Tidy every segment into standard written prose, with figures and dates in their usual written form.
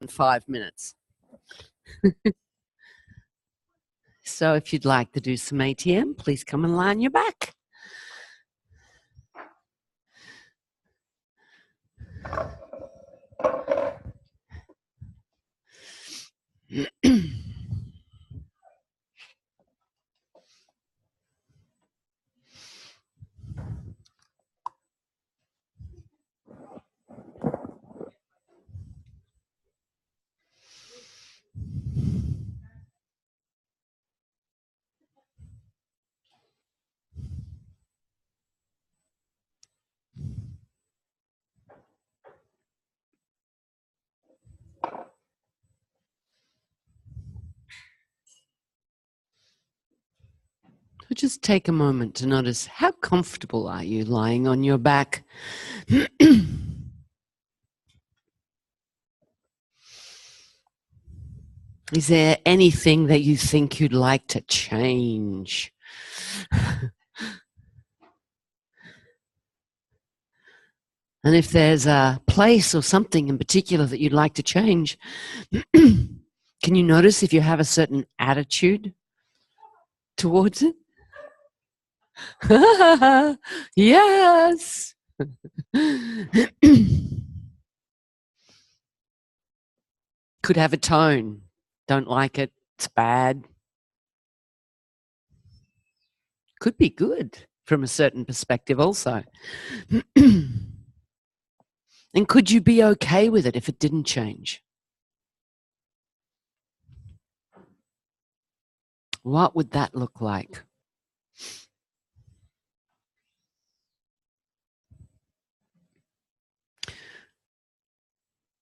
5 minutes. So if you'd like to do some ATM, please come and lie on your back. So just take a moment to notice how comfortable are you lying on your back. Is there anything that you think you'd like to change? And if there's a place or something in particular that you'd like to change, can you notice if you have a certain attitude towards it? Yes. Could have a tone. Don't like it. It's bad. Could be good from a certain perspective also. And could you be okay with it if it didn't change? What would that look like?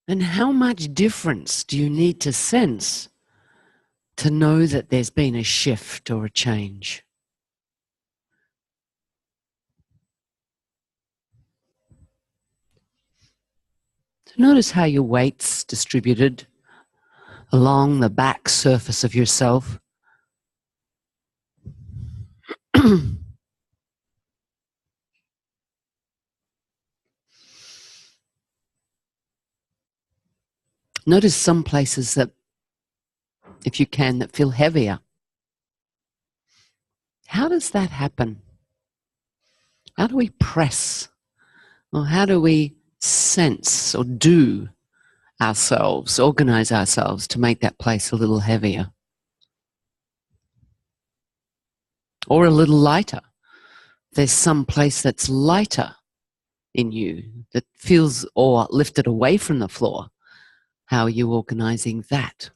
And how much difference do you need to sense to know that there's been a shift or a change? So notice how your weight's distributed along the back surface of yourself. Notice some places that, if you can, that feel heavier. How does that happen? How do we press? Or how do we sense or do ourselves, organize ourselves to make that place a little heavier? Or a little lighter? There's some place that's lighter in you that feels or lifted away from the floor. How are you organizing that?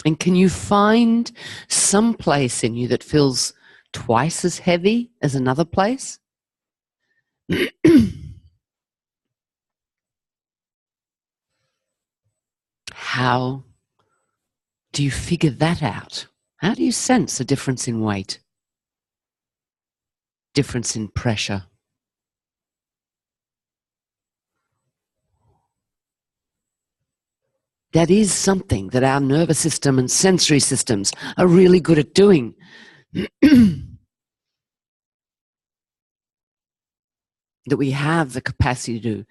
And can you find some place in you that feels twice as heavy as another place? How do you figure that out? How do you sense a difference in weight? Difference in pressure? That is something that our nervous system and sensory systems are really good at doing. That we have the capacity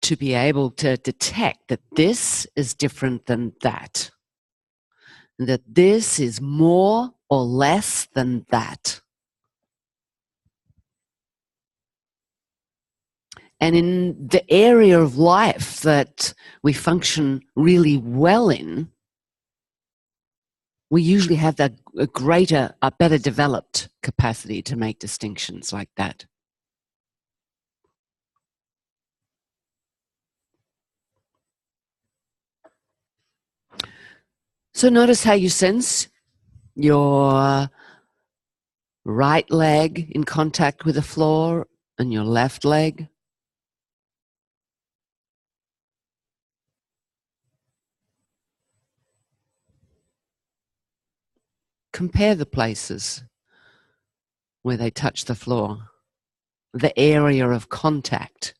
to be able to detect that this is different than that. That this is more or less than that. And in the area of life that we function really well in, we usually have a better developed capacity to make distinctions like that. So notice how you sense your right leg in contact with the floor and your left leg. Compare the places where they touch the floor, the area of contact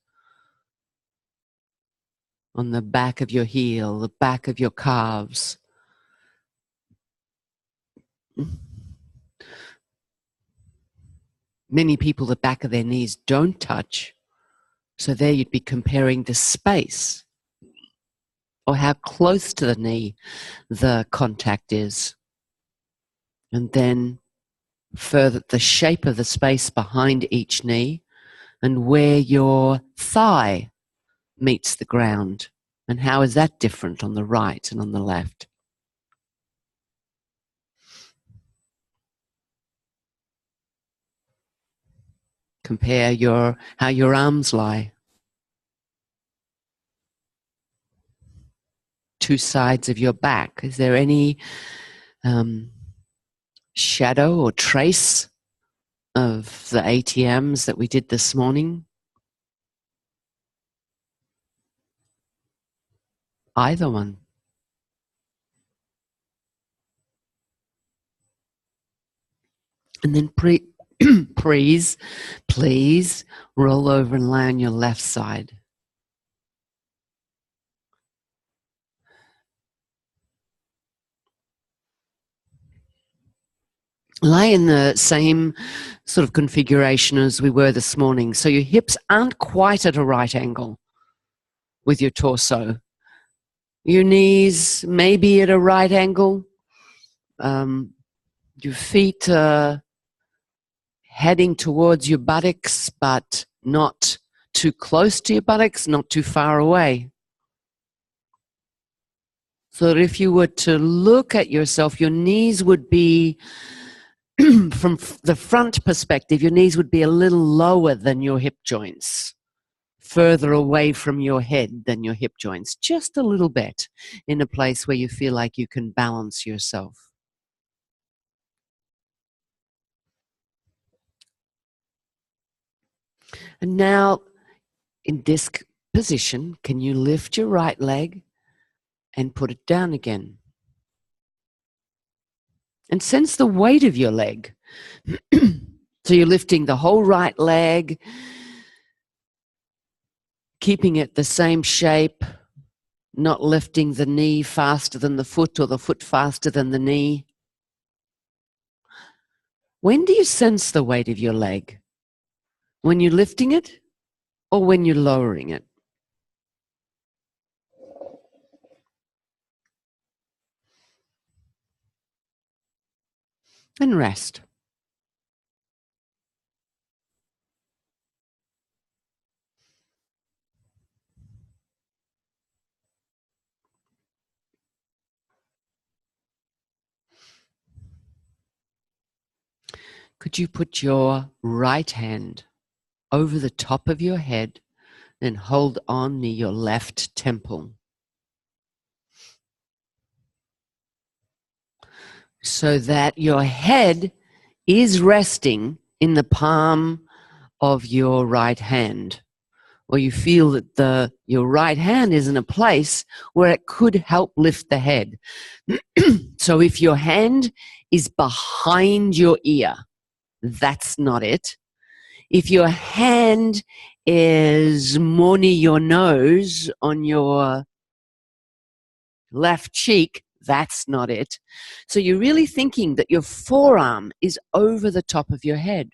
on the back of your heel, the back of your calves. Many people, the back of their knees don't touch. So there you'd be comparing the space or how close to the knee the contact is. And then further, the shape of the space behind each knee and where your thigh meets the ground. And how is that different on the right and on the left? Compare how your arms lie. Two sides of your back. Is there any shadow or trace of the ATMs that we did this morning? Either one. And then please roll over and lie on your left side. Lie in the same sort of configuration as we were this morning. So your hips aren't quite at a right angle with your torso. Your knees may be at a right angle. Your feet are heading towards your buttocks, but not too close to your buttocks, not too far away. So that if you were to look at yourself, your knees would be, from the front perspective, your knees would be a little lower than your hip joints, further away from your head than your hip joints, just a little bit, in a place where you feel like you can balance yourself. And now, in this position, can you lift your right leg and put it down again? And sense the weight of your leg. So you're lifting the whole right leg, keeping it the same shape, not lifting the knee faster than the foot or the foot faster than the knee. When do you sense the weight of your leg? When you're lifting it or when you're lowering it? And rest. Could you put your right hand over the top of your head and hold on near your left temple, so that your head is resting in the palm of your right hand, or you feel that your right hand is in a place where it could help lift the head. So if your hand is behind your ear, that's not it. If your hand is more near your nose on your left cheek, that's not it. So you're really thinking that your forearm is over the top of your head,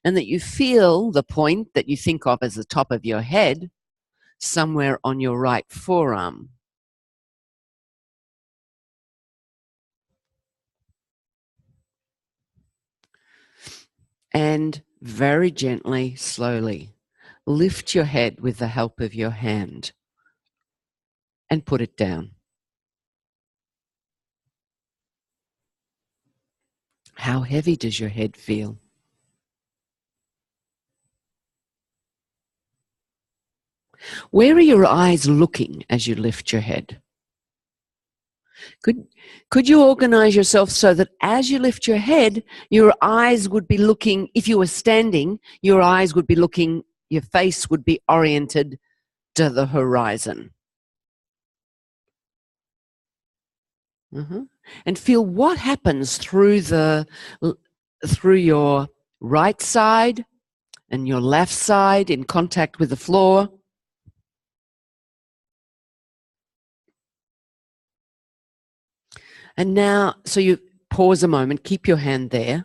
and that you feel the point that you think of as the top of your head somewhere on your right forearm. And very gently, slowly, lift your head with the help of your hand and put it down. How heavy does your head feel? Where are your eyes looking as you lift your head? Could you organize yourself so that as you lift your head, your eyes would be looking, if you were standing, your eyes would be looking, your face would be oriented to the horizon. And feel what happens through your right side and your left side in contact with the floor. And now, so you pause a moment, keep your hand there.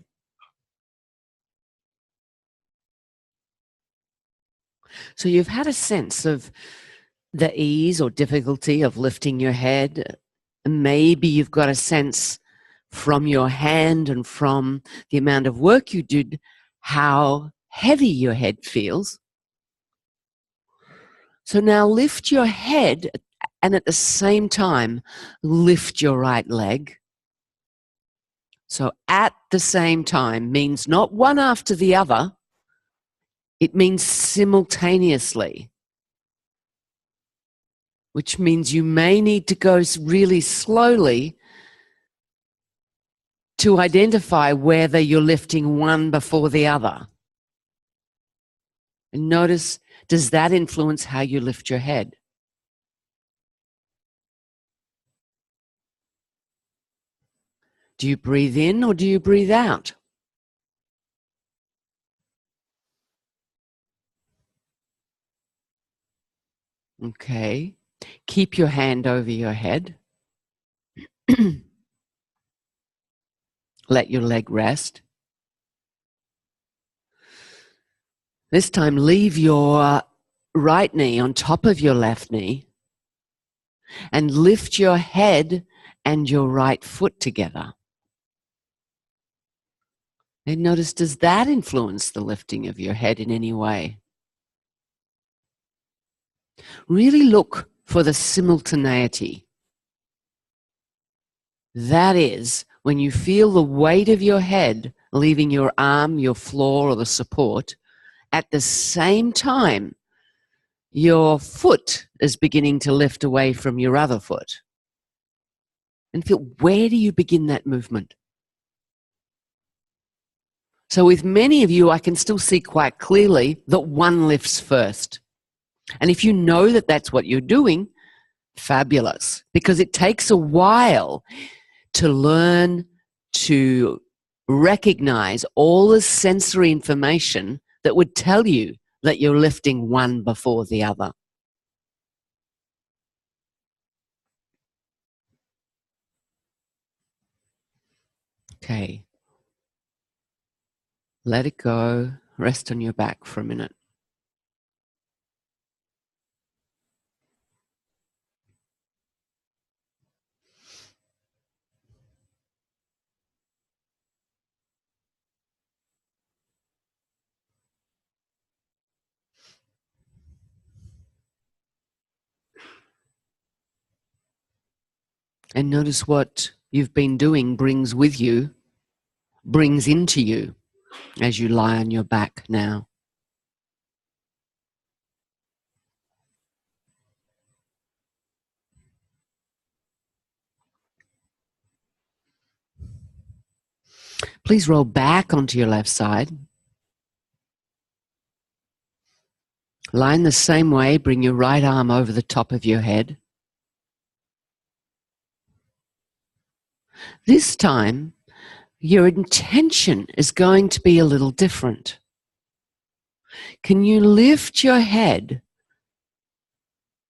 So you've had a sense of the ease or difficulty of lifting your head. Maybe you've got a sense from your hand and from the amount of work you did how heavy your head feels. So now lift your head and at the same time lift your right leg. So at the same time means not one after the other. It means simultaneously, which means you may need to go really slowly to identify whether you're lifting one before the other. And notice, does that influence how you lift your head? Do you breathe in or do you breathe out? Okay. Keep your hand over your head. Let your leg rest. This time, leave your right knee on top of your left knee and lift your head and your right foot together. And notice, does that influence the lifting of your head in any way? Really look for the simultaneity. That is, when you feel the weight of your head leaving your arm, your floor, or the support, at the same time, your foot is beginning to lift away from your other foot. And feel, where do you begin that movement? So with many of you, I can still see quite clearly that one lifts first. And if you know that that's what you're doing, fabulous. Because it takes a while to learn to recognize all the sensory information that would tell you that you're lifting one before the other. Okay. Let it go. Rest on your back for a minute. And notice what you've been doing brings with you, brings into you as you lie on your back now. Please roll back onto your left side. Lie in the same way. Bring your right arm over the top of your head. This time, your intention is going to be a little different. Can you lift your head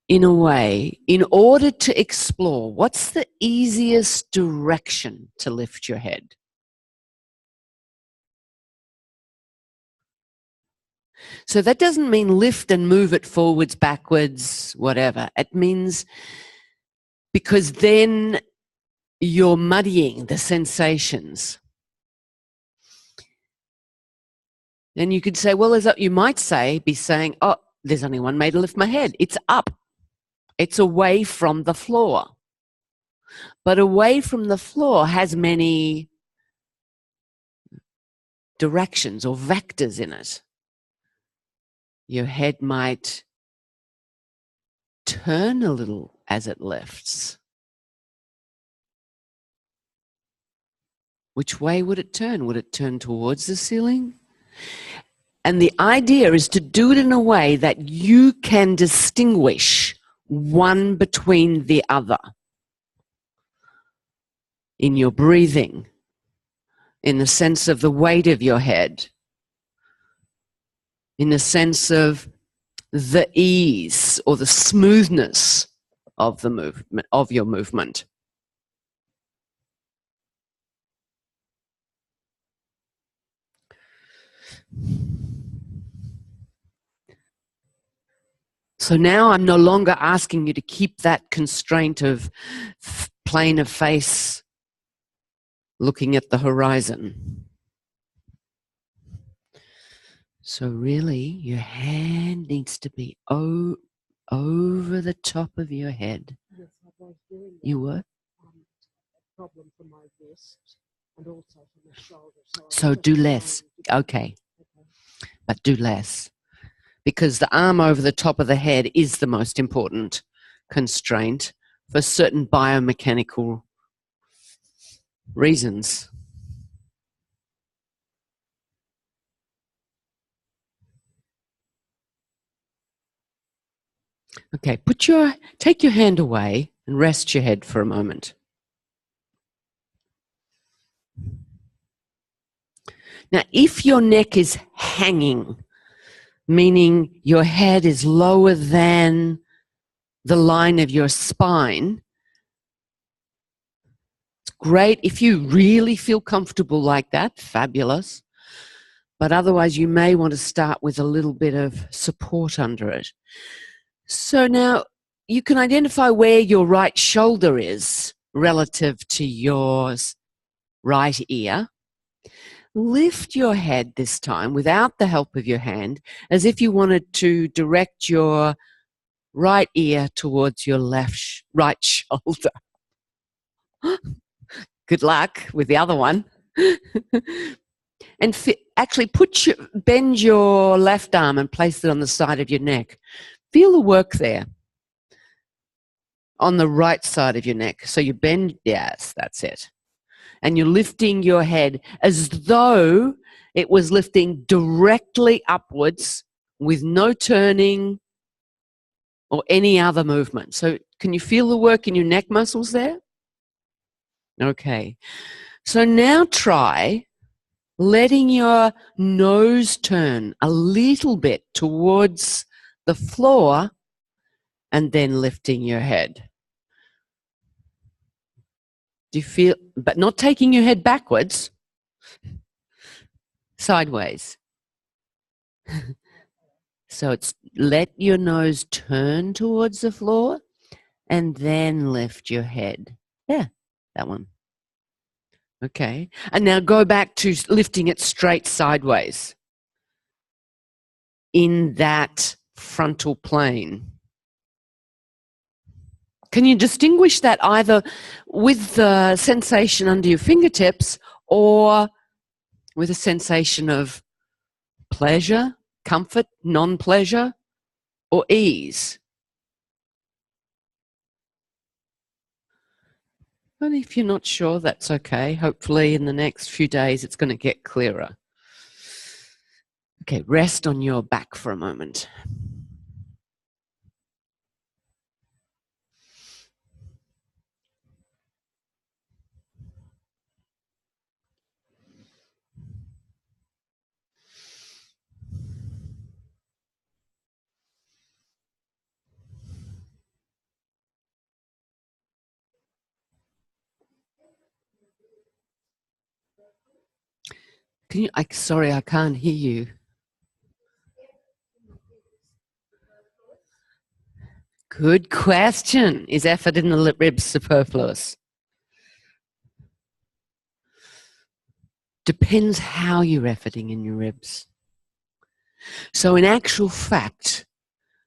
in a way in order to explore what's the easiest direction to lift your head? So that doesn't mean lift and move it forwards, backwards, whatever. It means, because then you're muddying the sensations. Then you could say, well, you might be saying, oh, there's only one way to lift my head. It's up. It's away from the floor. But away from the floor has many directions or vectors in it. Your head might turn a little as it lifts. Which way would it turn? Would it turn towards the ceiling? And the idea is to do it in a way that you can distinguish one between the other in your breathing, in the sense of the weight of your head, in the sense of the ease or the smoothness of the movement, of your movement. So now I'm no longer asking you to keep that constraint of plane of face looking at the horizon. So really, your hand needs to be over the top of your head. Yes, I was doing that. You were? Problem for my wrist and also for my shoulder. So do less. Okay. But do less. Because the arm over the top of the head is the most important constraint for certain biomechanical reasons. Okay, take your hand away and rest your head for a moment. Now, if your neck is hanging, meaning your head is lower than the line of your spine, it's great. If you really feel comfortable like that, fabulous. But otherwise, you may want to start with a little bit of support under it. So now you can identify where your right shoulder is relative to your right ear. Lift your head this time without the help of your hand, as if you wanted to direct your right ear towards your right shoulder. Good luck with the other one. And actually bend your left arm and place it on the side of your neck. Feel the work there on the right side of your neck. So you bend, yes, that's it. And you're lifting your head as though it was lifting directly upwards with no turning or any other movement. So can you feel the work in your neck muscles there? Okay. So now try letting your nose turn a little bit towards the floor and then lifting your head. Do you feel, but not taking your head backwards, sideways. So it's let your nose turn towards the floor and then lift your head. Yeah, that one. Okay. And now go back to lifting it straight sideways in that frontal plane. Can you distinguish that either with the sensation under your fingertips or with a sensation of pleasure, comfort, non-pleasure, or ease? Well, if you're not sure, that's okay. Hopefully in the next few days it's going to get clearer. Okay, rest on your back for a moment. Can you, sorry, I can't hear you. Good question. Is effort in the ribs superfluous? Depends how you're efforting in your ribs. So in actual fact,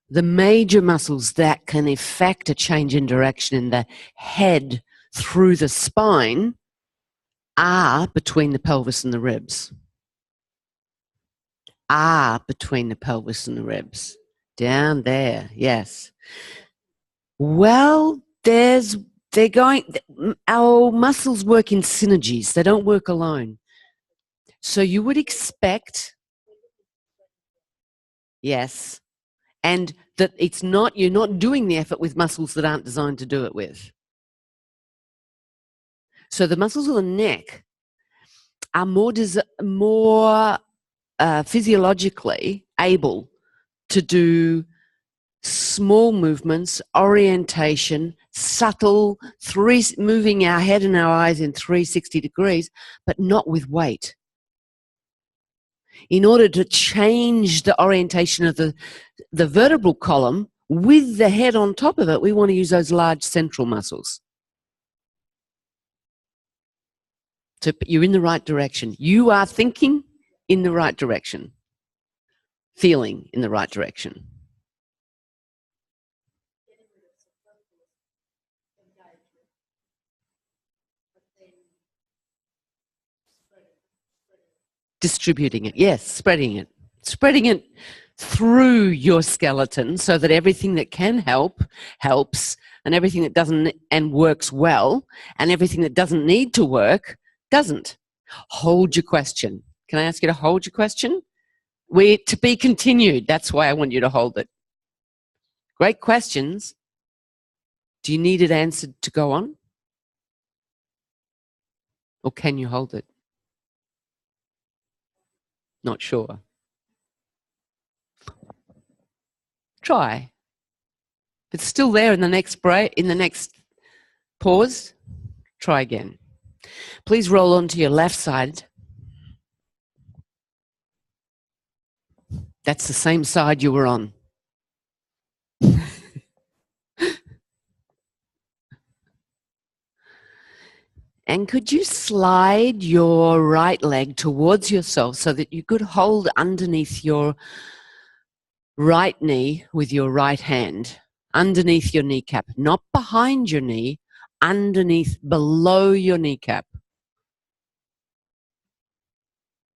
the major muscles that can effect a change in direction in the head through the spine are between the pelvis and the ribs. Are between the pelvis and the ribs. Down there, yes. Well, our muscles work in synergies. They don't work alone. So you would expect, yes, and that you're not doing the effort with muscles that aren't designed to do it with. So the muscles of the neck are more physiologically able to do small movements, orientation, subtle, moving our head and our eyes in 360 degrees, but not with weight. In order to change the orientation of the vertebral column with the head on top of it, we want to use those large central muscles. So you're in the right direction. You are thinking in the right direction, feeling in the right direction. Distributing it, yes, spreading it. Spreading it through your skeleton so that everything that can help, helps, and everything that doesn't and works well, and everything that doesn't need to work, doesn't. Hold your question. Can I ask you to hold your question? To be continued. That's why I want you to hold it. Great questions. Do you need it answered to go on? Or can you hold it? Not sure. Try. If it's still there in the next break, in the next pause, try again. Please roll onto your left side. That's the same side you were on. And could you slide your right leg towards yourself so that you could hold underneath your right knee with your right hand, underneath your kneecap, not behind your knee, underneath, below your kneecap.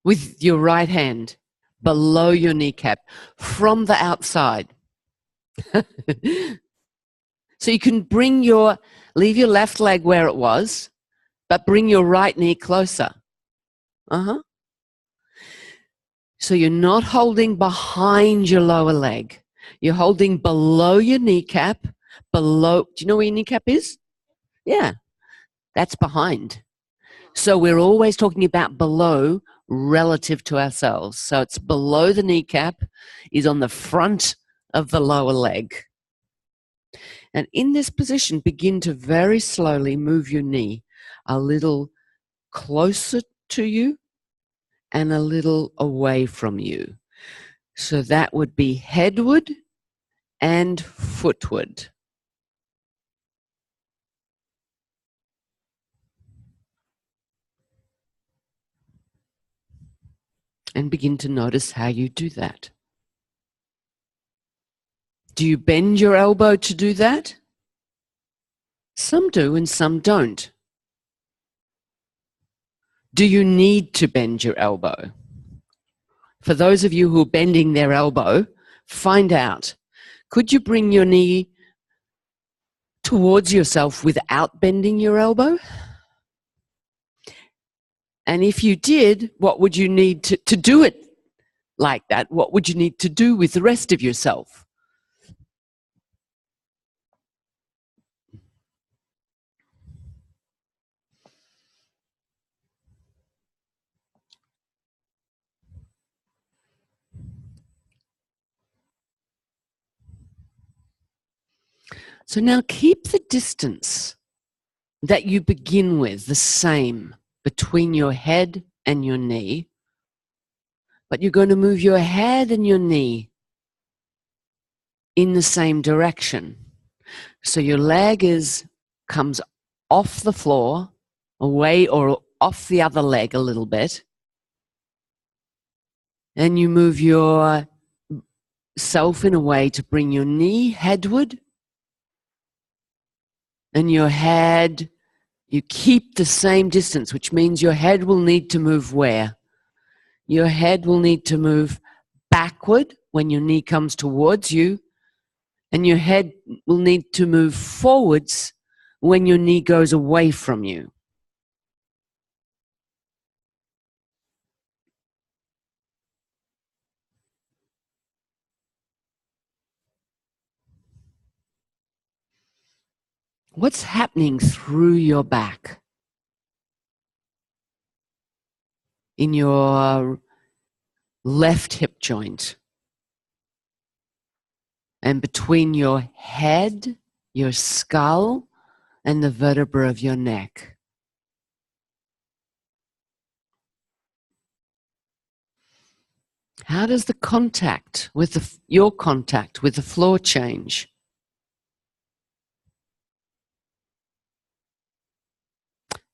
With your right hand, below your kneecap, from the outside. So you can leave your left leg where it was, but bring your right knee closer. So you're not holding behind your lower leg. You're holding below your kneecap, below. Do you know where your kneecap is? Yeah, that's behind. So we're always talking about below relative to ourselves. So it's below the kneecap, is on the front of the lower leg. And in this position, begin to very slowly move your knee a little closer to you and a little away from you. So that would be headward and footward. And begin to notice how you do that. Do you bend your elbow to do that? Some do and some don't. Do you need to bend your elbow? For those of you who are bending their elbow, find out, could you bring your knee towards yourself without bending your elbow? And if you did, what would you need to do it like that? What would you need to do with the rest of yourself? So now keep the distance that you begin with the same between your head and your knee, but you're going to move your head and your knee in the same direction. So your leg comes off the floor, away or off the other leg a little bit, and you move yourself in a way to bring your knee headward, and your head, you keep the same distance, which means your head will need to move where? Your head will need to move backward when your knee comes towards you, and your head will need to move forwards when your knee goes away from you. What's happening through your back? In your left hip joint? And between your head, your skull, and the vertebra of your neck? How does the contact with your contact with the floor change?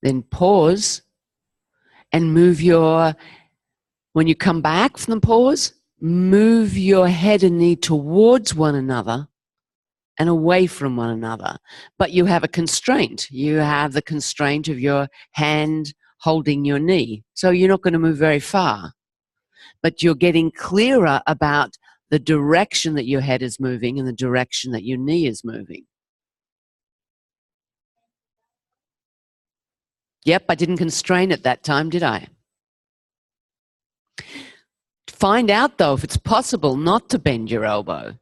Then pause and move when you come back from the pause, move your head and knee towards one another and away from one another. But you have a constraint. You have the constraint of your hand holding your knee. So you're not going to move very far. But you're getting clearer about the direction that your head is moving and the direction that your knee is moving. Yep, I didn't constrain at that time, did I? Find out, though, if it's possible not to bend your elbow.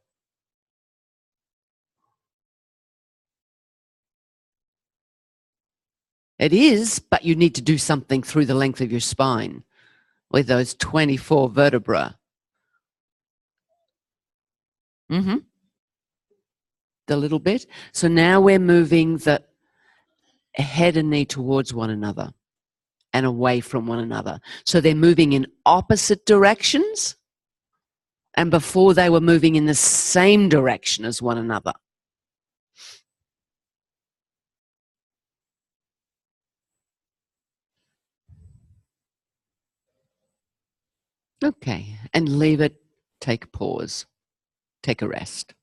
It is, but you need to do something through the length of your spine with those 24 vertebrae. Mm-hmm. The little bit. So now we're moving the head and knee towards one another and away from one another. So they're moving in opposite directions, and before they were moving in the same direction as one another. Okay, and leave it. Take a pause. Take a rest.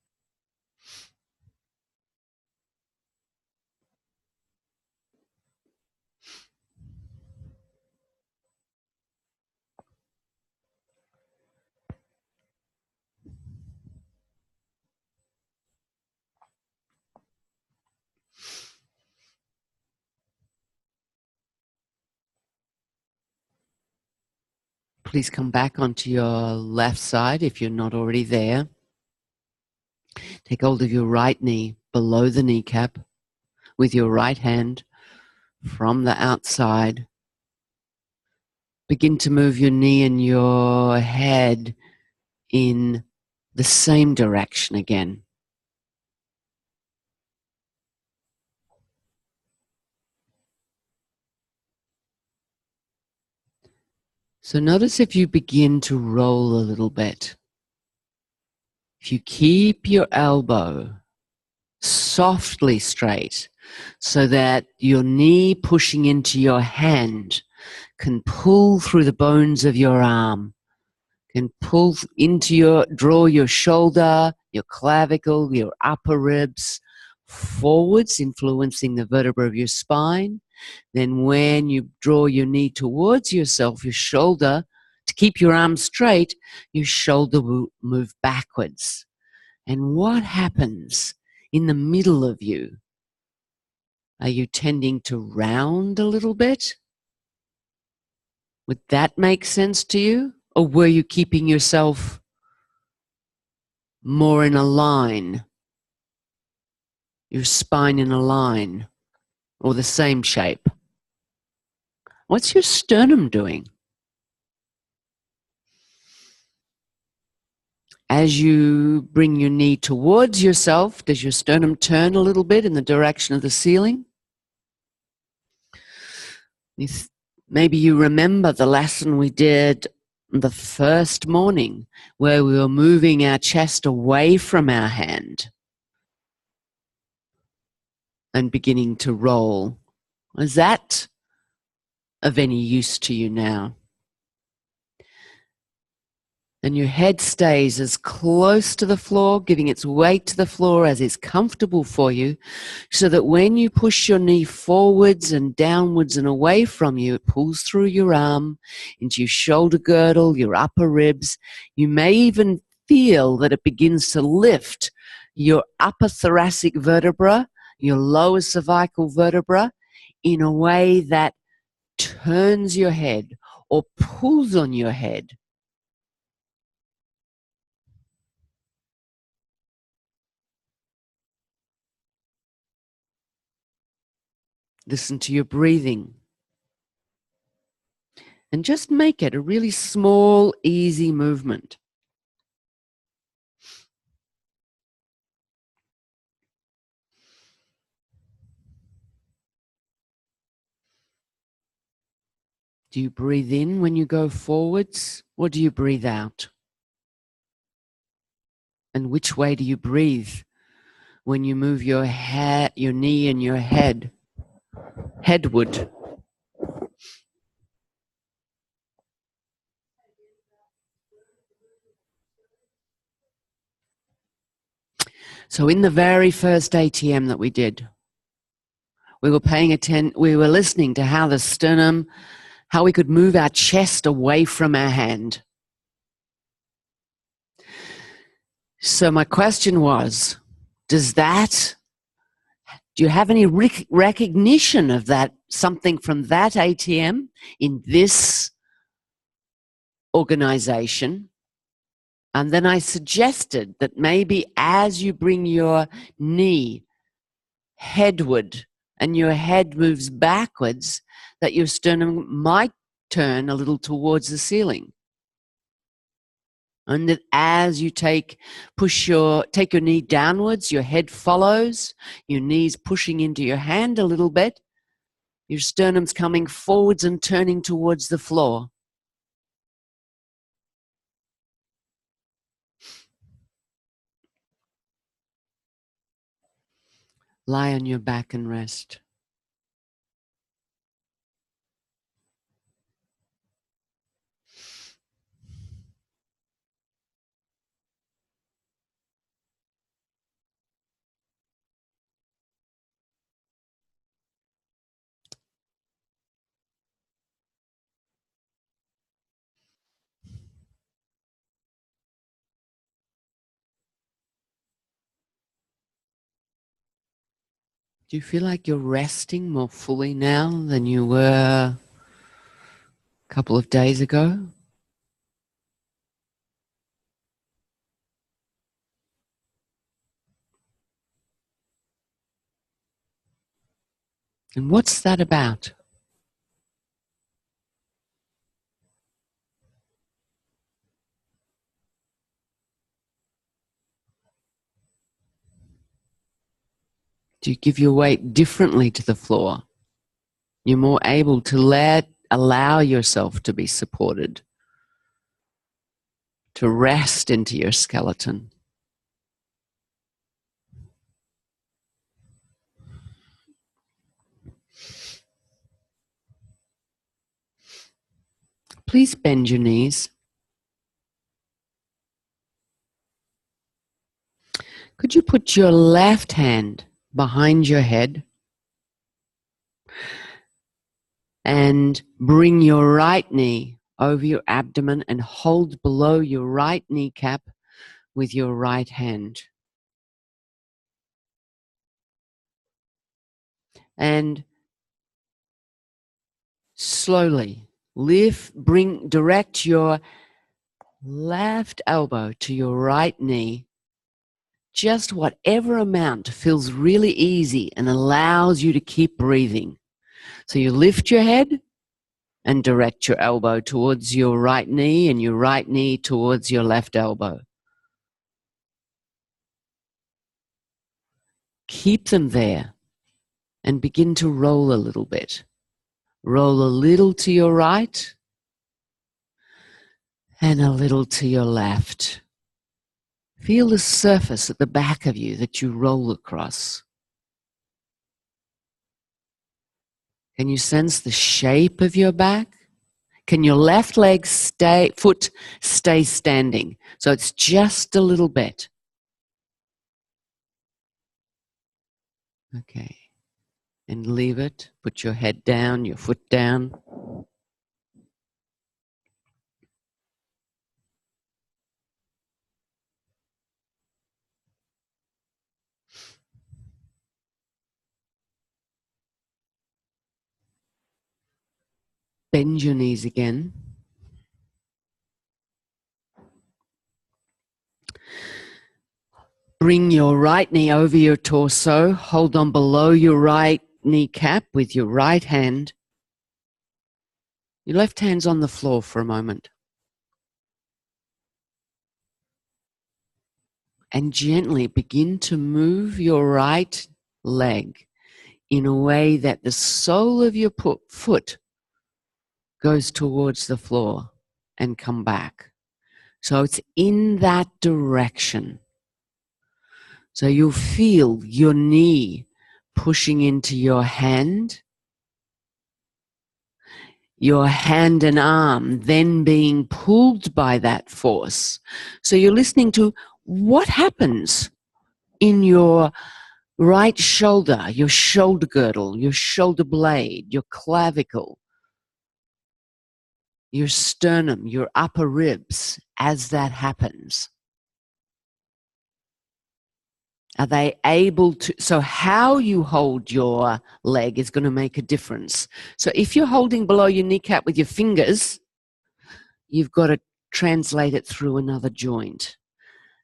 Please come back onto your left side if you're not already there. Take hold of your right knee below the kneecap with your right hand from the outside. Begin to move your knee and your head in the same direction again. So notice if you begin to roll a little bit. If you keep your elbow softly straight so that your knee pushing into your hand can pull through the bones of your arm, can pull into draw your shoulder, your clavicle, your upper ribs forwards, influencing the vertebra of your spine. Then when you draw your knee towards yourself, your shoulder, to keep your arm straight, your shoulder will move backwards. And what happens in the middle of you? Are you tending to round a little bit? Would that make sense to you? Or were you keeping yourself more in a line? Your spine in a line or the same shape? What's your sternum doing? As you bring your knee towards yourself, does your sternum turn a little bit in the direction of the ceiling? Maybe you remember the lesson we did the first morning where we were moving our chest away from our hand and beginning to roll. Is that of any use to you now? And your head stays as close to the floor, giving its weight to the floor as is comfortable for you, so that when you push your knee forwards and downwards and away from you, it pulls through your arm, into your shoulder girdle, your upper ribs. You may even feel that it begins to lift your upper thoracic vertebra, your lower cervical vertebra, in a way that turns your head or pulls on your head. Listen to your breathing. And just make it a really small, easy movement. Do you breathe in when you go forwards, or do you breathe out? And which way do you breathe when you move your head, your knee and your head headward? So in the very first ATM that we did, we were listening to how the sternum, how we could move our chest away from our hand. So my question was, do you have any recognition of that, something from that ATM in this organization? And then I suggested that maybe as you bring your knee headward and your head moves backwards, that your sternum might turn a little towards the ceiling. And that as you take your knee downwards, your head follows, your knees pushing into your hand a little bit, your sternum's coming forwards and turning towards the floor. Lie on your back and rest. Do you feel like you're resting more fully now than you were a couple of days ago? And what's that about? Do you give your weight differently to the floor? You're more able to allow yourself to be supported, to rest into your skeleton. Please bend your knees. Could you put your left hand behind your head and bring your right knee over your abdomen and hold below your right kneecap with your right hand? And slowly direct your left elbow to your right knee, just whatever amount feels really easy and allows you to keep breathing. So you lift your head and direct your elbow towards your right knee and your right knee towards your left elbow. Keep them there and begin to roll a little bit. Roll a little to your right and a little to your left. Feel the surface at the back of you that you roll across. Can you sense the shape of your back? Can your left foot stay standing? So it's just a little bit. Okay. And leave it. Put your head down, your foot down. Bend your knees again. Bring your right knee over your torso. Hold on below your right kneecap with your right hand. Your left hand's on the floor for a moment. And gently begin to move your right leg in a way that the sole of your foot goes towards the floor and come back. So it's in that direction. So you'll feel your knee pushing into your hand and arm then being pulled by that force. So you're listening to what happens in your right shoulder, your shoulder girdle, your shoulder blade, your clavicle, your sternum, your upper ribs as that happens. Are they able to? So how you hold your leg is going to make a difference. So if you're holding below your kneecap with your fingers, you've got to translate it through another joint.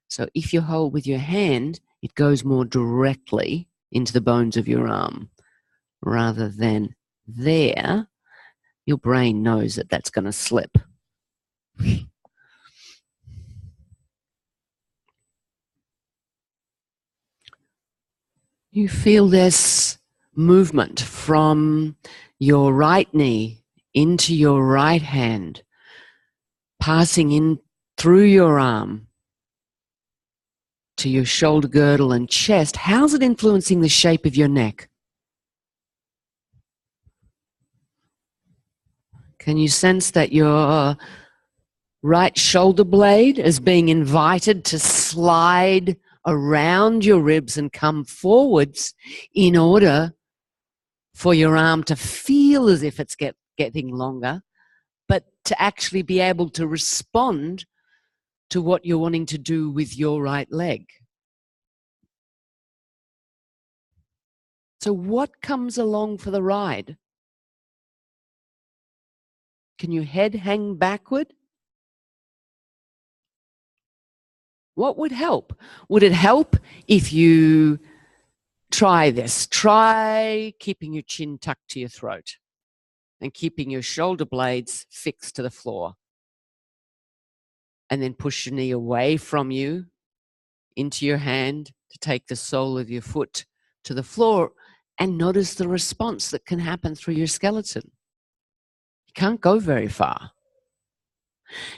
So if you hold with your hand, it goes more directly into the bones of your arm rather than there. Your brain knows that that's going to slip. You feel this movement from your right knee into your right hand, passing in through your arm to your shoulder girdle and chest. How's it influencing the shape of your neck? Can you sense that your right shoulder blade is being invited to slide around your ribs and come forwards in order for your arm to feel as if it's getting longer, but to actually be able to respond to what you're wanting to do with your right leg? So what comes along for the ride? Can your head hang backward? What would help? Would it help if you try this? Try keeping your chin tucked to your throat and keeping your shoulder blades fixed to the floor. And then push your knee away from you into your hand to take the sole of your foot to the floor, and notice the response that can happen through your skeleton. You can't go very far.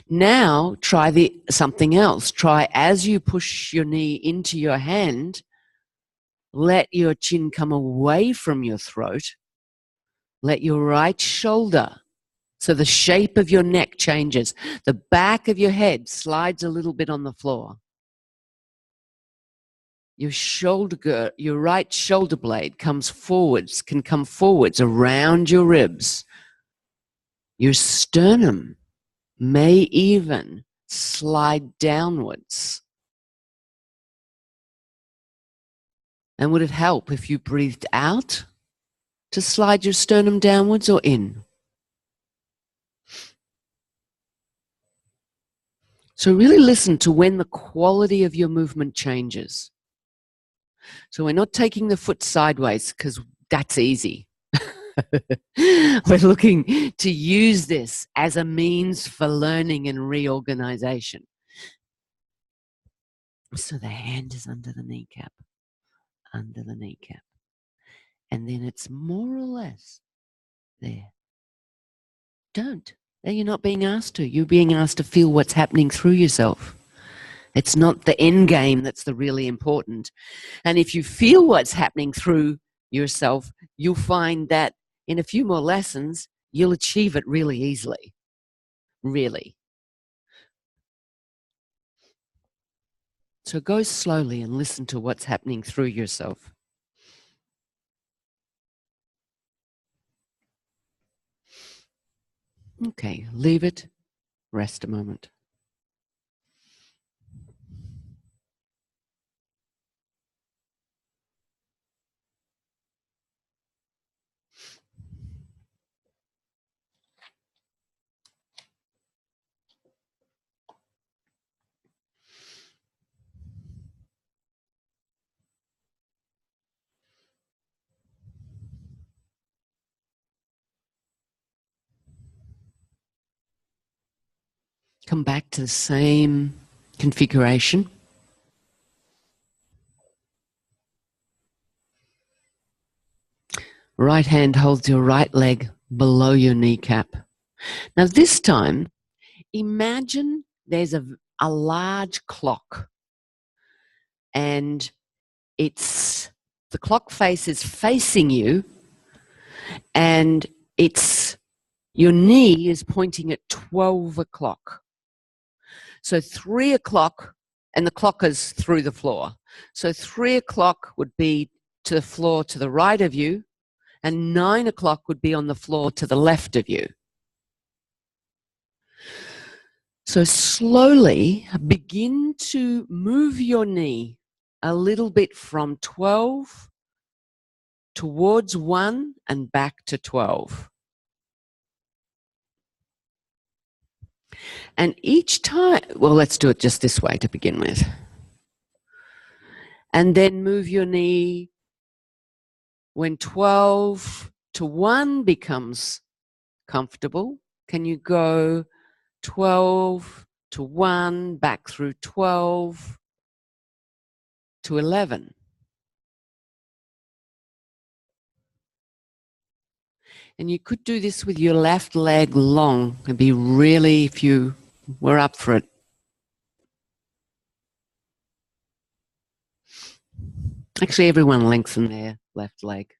Now try something else. Try, as you push your knee into your hand, let your chin come away from your throat. Let your right shoulder, so the shape of your neck changes. The back of your head slides a little bit on the floor. Your right shoulder blade can come forwards around your ribs. Your sternum may even slide downwards. And would it help if you breathed out to slide your sternum downwards or in? So really listen to when the quality of your movement changes. So we're not taking the foot sideways because that's easy. We're looking to use this as a means for learning and reorganization. So the hand is under the kneecap, and then it's more or less there. Don't. You're not being asked to. You're being asked to feel what's happening through yourself. It's not the end game that's the really important. And if you feel what's happening through yourself, you'll find that in a few more lessons, you'll achieve it really easily. Really. So go slowly and listen to what's happening through yourself. Okay, leave it. Rest a moment. Come back to the same configuration. Right hand holds your right leg below your kneecap. Now this time, imagine there's a large clock, and the clock face is facing you, and your knee is pointing at 12 o'clock. So 3 o'clock, and the clock is through the floor. So 3 o'clock would be to the floor to the right of you, and 9 o'clock would be on the floor to the left of you. So slowly begin to move your knee a little bit from 12 towards 1 and back to 12. And each time, well, let's do it just this way to begin with. And then move your knee when 12 to 1 becomes comfortable. Can you go 12 to 1, back through 12 to 11? And you could do this with your left leg long. It'd be really, if you were up for it. Actually, everyone lengthen their left leg.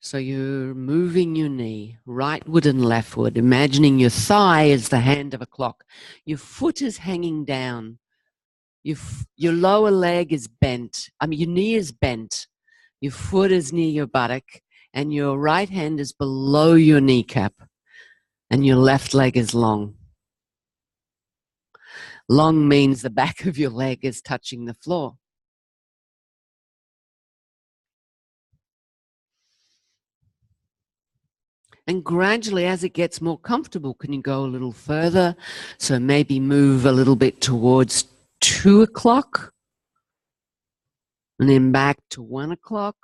So you're moving your knee rightward and leftward, imagining your thigh is the hand of a clock. Your foot is hanging down. Your lower leg is bent. Your knee is bent. Your foot is near your buttock, and your right hand is below your kneecap, and your left leg is long. Long means the back of your leg is touching the floor. And gradually, as it gets more comfortable, can you go a little further? So maybe move a little bit towards 2 o'clock, and then back to 1 o'clock,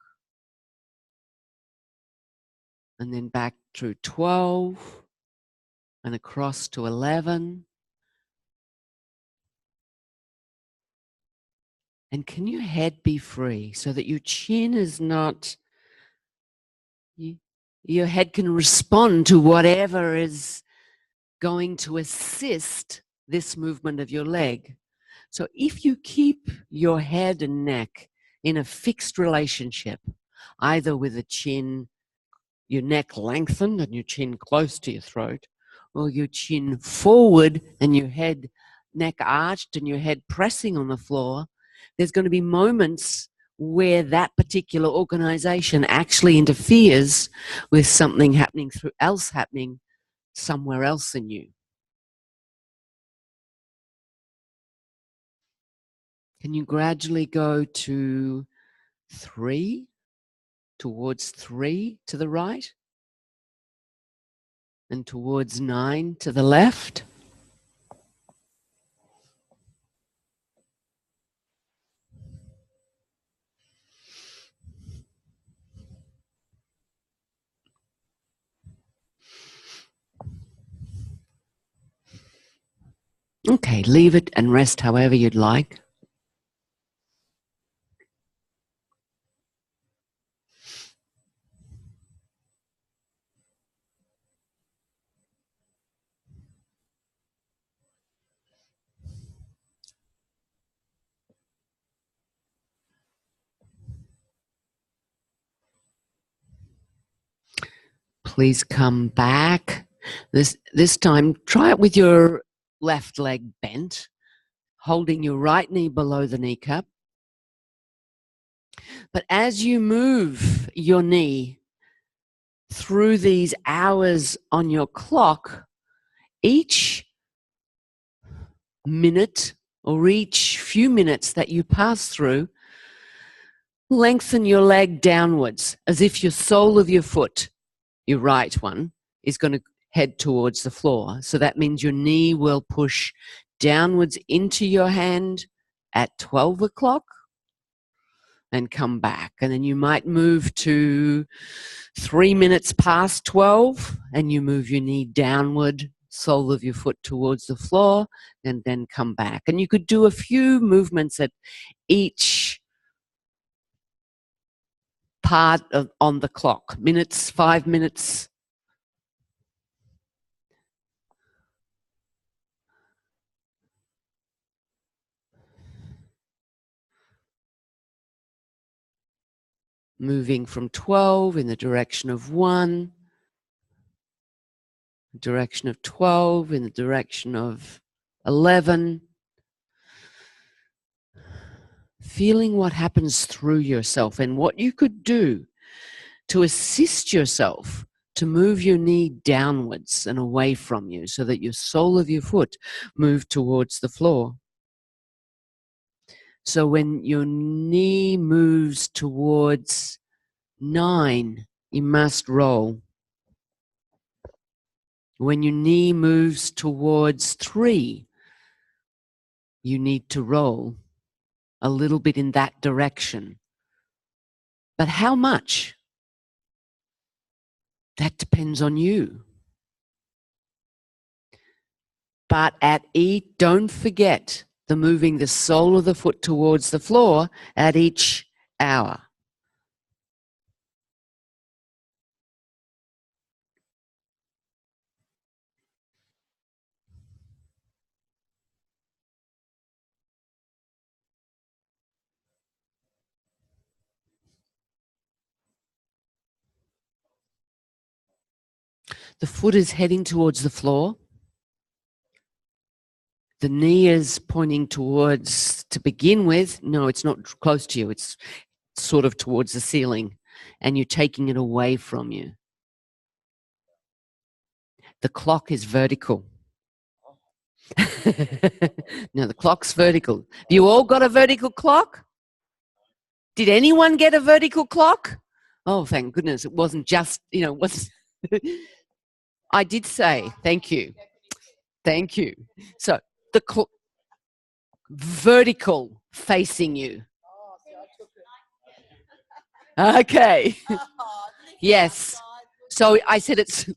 and then back through 12, and across to 11. And can your head be free so that your chin is not, your head can respond to whatever is going to assist this movement of your leg. So if you keep your head and neck in a fixed relationship, either with the chin, your neck lengthened and your chin close to your throat, or your chin forward and your neck arched and your head pressing on the floor, there's going to be moments where that particular organization actually interferes with something happening somewhere else in you. Can you gradually go to 3, towards 3 to the right, and towards 9 to the left? Okay, leave it and rest however you'd like. Please come back. This time, try it with your left leg bent, holding your right knee below the kneecap. But as you move your knee through these hours on your clock, each minute or each few minutes that you pass through, lengthen your leg downwards as if your sole of your foot, your right one, is going to head towards the floor. So that means your knee will push downwards into your hand at 12 o'clock and come back. And then you might move to 3 minutes past 12 and you move your knee downward, sole of your foot towards the floor, and then come back. And you could do a few movements at each part of, on the clock? Minutes, 5 minutes? Moving from 12 in the direction of 1, direction of 12 in the direction of 11. Feeling what happens through yourself and what you could do to assist yourself to move your knee downwards and away from you so that your sole of your foot move towards the floor. So when your knee moves towards 9, you must roll. When your knee moves towards 3, you need to roll a little bit in that direction. But how much? That depends on you. But don't forget the moving the sole of the foot towards the floor at each hour. The foot is heading towards the floor. The knee is pointing towards, to begin with, no, it's not close to you. It's sort of towards the ceiling, and you're taking it away from you. The clock is vertical. No, the clock's vertical. Have you all got a vertical clock? Did anyone get a vertical clock? Oh, thank goodness. It wasn't just, it wasn't. I did say, thank you. Thank you. So the vertical facing you. Okay. Yes. So I said it's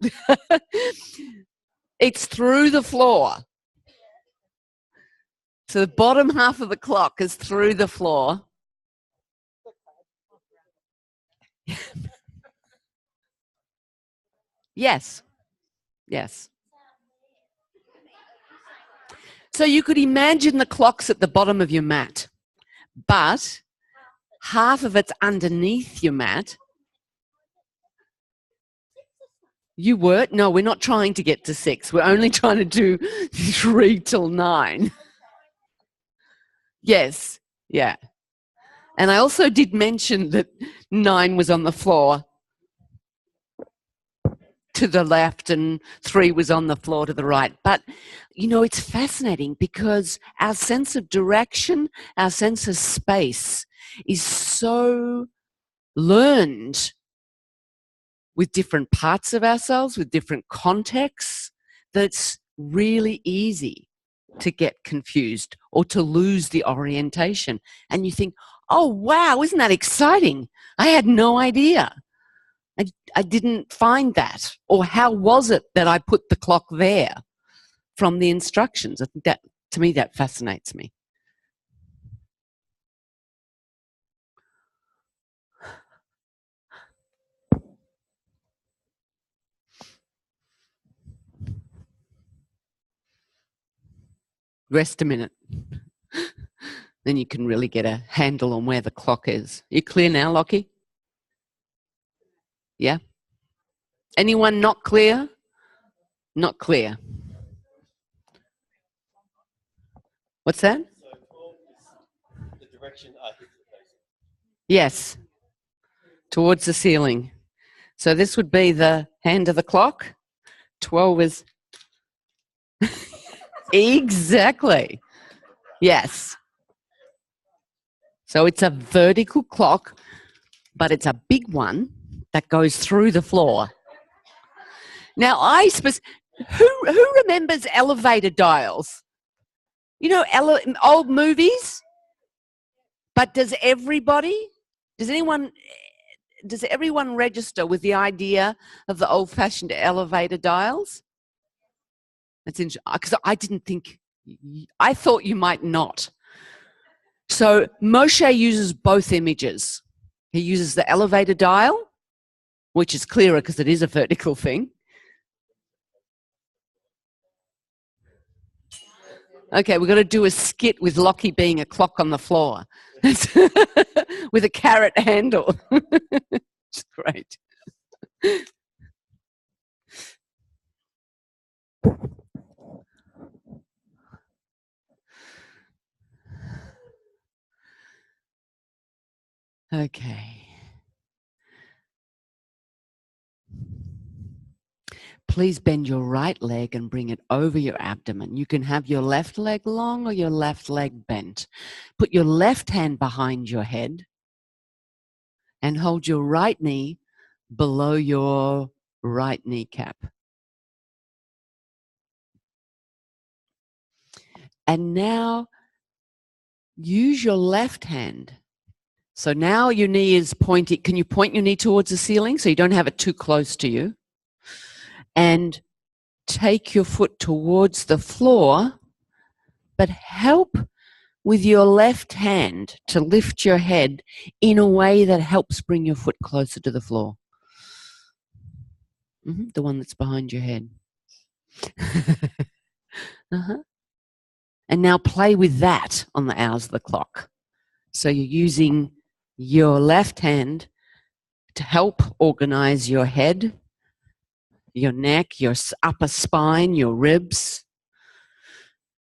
it's through the floor. So the bottom half of the clock is through the floor. Yes. Yes. So you could imagine the clock's at the bottom of your mat, but half of it's underneath your mat. You were? No, we're not trying to get to 6. We're only trying to do 3 till 9. Yes. Yeah. And I also did mention that 9 was on the floor to the left and 3 was on the floor to the right. But, it's fascinating because our sense of direction, our sense of space is so learned with different parts of ourselves, with different contexts, that it's really easy to get confused or to lose the orientation. And you think, oh, wow, isn't that exciting? I had no idea. I didn't find that. Or how was it that I put the clock there from the instructions? I think that, to me, that fascinates me. Rest a minute. Then you can really get a handle on where the clock is. You clear now, Lockie? Yeah? Anyone not clear? Not clear. What's that? So 12 is the direction I hit the facing. Yes. Towards the ceiling. So this would be the hand of the clock. 12 is... Exactly. Yes. So it's a vertical clock, but it's a big one that goes through the floor. Now, who remembers elevator dials? Old movies? But does everyone register with the idea of the old-fashioned elevator dials? That's interesting, because I thought you might not. So Moshe uses both images. He uses the elevator dial, which is clearer because it is a vertical thing. Okay, we're going to do a skit with Lockie being a clock on the floor with a carrot handle. It's great. Okay. Please bend your right leg and bring it over your abdomen. You can have your left leg long or your left leg bent. Put your left hand behind your head and hold your right knee below your right kneecap. And now use your left hand. So now your knee is pointing. Can you point your knee towards the ceiling so you don't have it too close to you? And take your foot towards the floor, but help with your left hand to lift your head in a way that helps bring your foot closer to the floor. The one that's behind your head. And now play with that on the hours of the clock. So you're using your left hand to help organize your head, your neck, your upper spine, your ribs,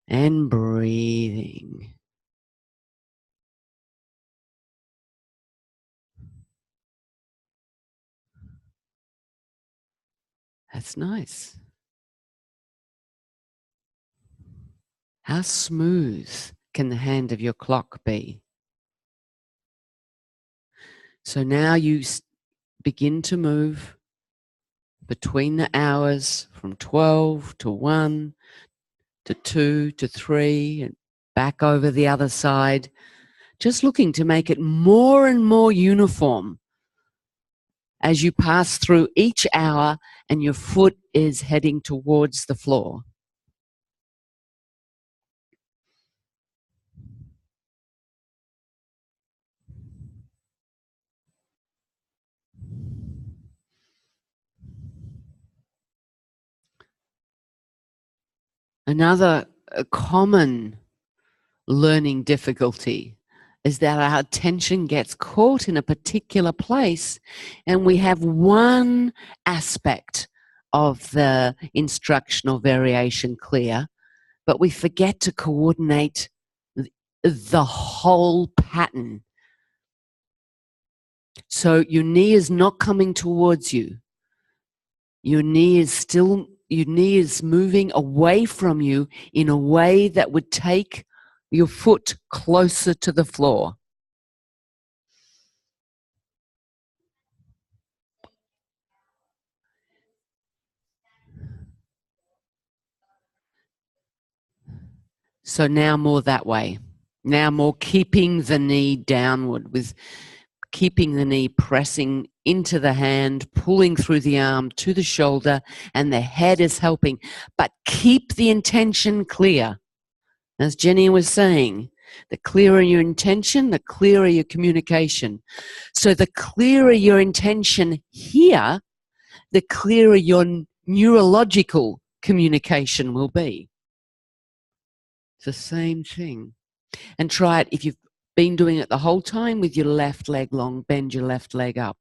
and breathing. That's nice. How smooth can the hand of your clock be? So now you begin to move between the hours from 12 to 1 to 2 to 3 and back over the other side, just looking to make it more and more uniform as you pass through each hour and your foot is heading towards the floor. Another common learning difficulty is that our attention gets caught in a particular place and we have one aspect of the instructional variation clear, but we forget to coordinate the whole pattern. So your knee is not coming towards you. Your knee is moving away from you in a way that would take your foot closer to the floor. So now more that way. Now more keeping the knee downward, with keeping the knee pressing into the hand, pulling through the arm to the shoulder, and the head is helping. But keep the intention clear. As Jenny was saying, the clearer your intention, the clearer your communication. So the clearer your intention here, the clearer your neurological communication will be. It's the same thing. And try it if you've been doing it the whole time with your left leg long, bend your left leg up.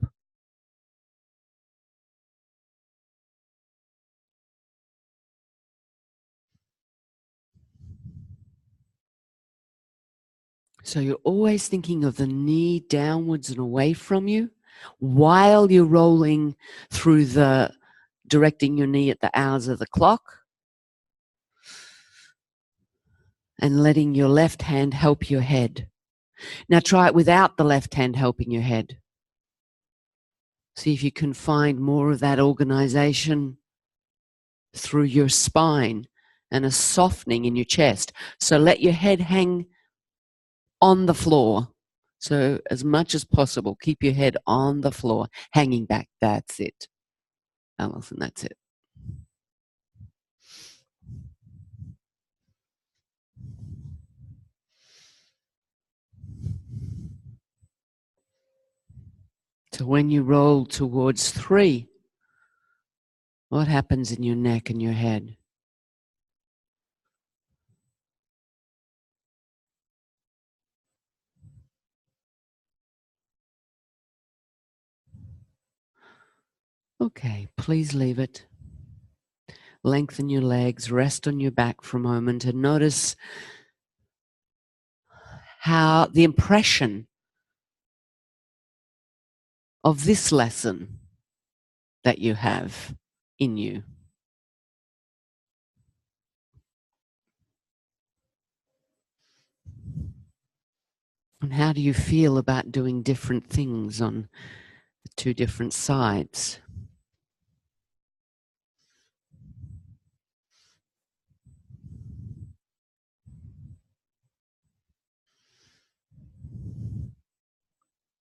So you're always thinking of the knee downwards and away from you while you're rolling through directing your knee at the hours of the clock and letting your left hand help your head. Now try it without the left hand helping your head. See if you can find more of that organization through your spine and a softening in your chest. So let your head hang on the floor. So as much as possible, keep your head on the floor, hanging back. That's it. Alison, that's it. So when you roll towards 3, what happens in your neck and your head? Okay, please leave it. Lengthen your legs, rest on your back for a moment, and notice how the impression of this lesson that you have in you. And how do you feel about doing different things on the 2 different sides?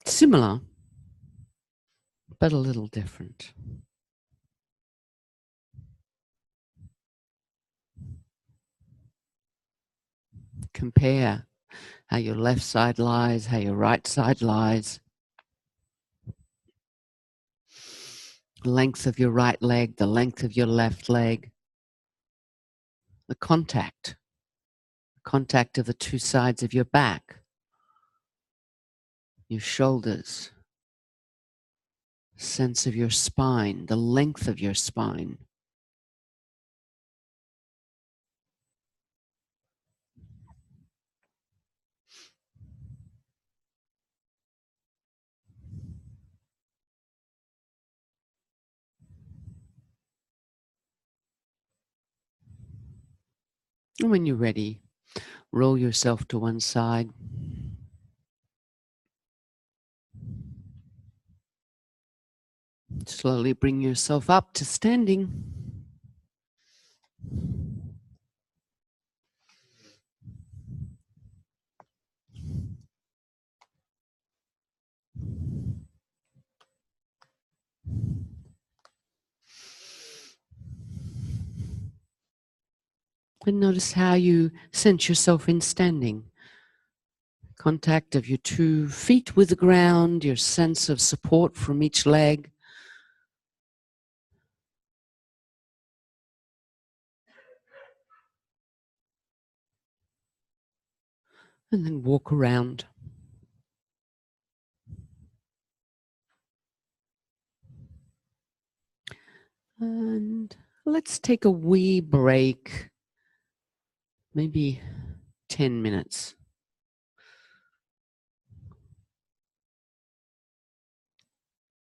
Similar, but a little different. Compare how your left side lies, how your right side lies. The length of your right leg, the length of your left leg. The contact of the 2 sides of your back, your shoulders, sense of your spine, the length of your spine. And when you're ready, roll yourself to one side. Slowly bring yourself up to standing. And notice how you sense yourself in standing. Contact of your 2 feet with the ground, your sense of support from each leg. And then walk around. And let's take a wee break, maybe 10 minutes.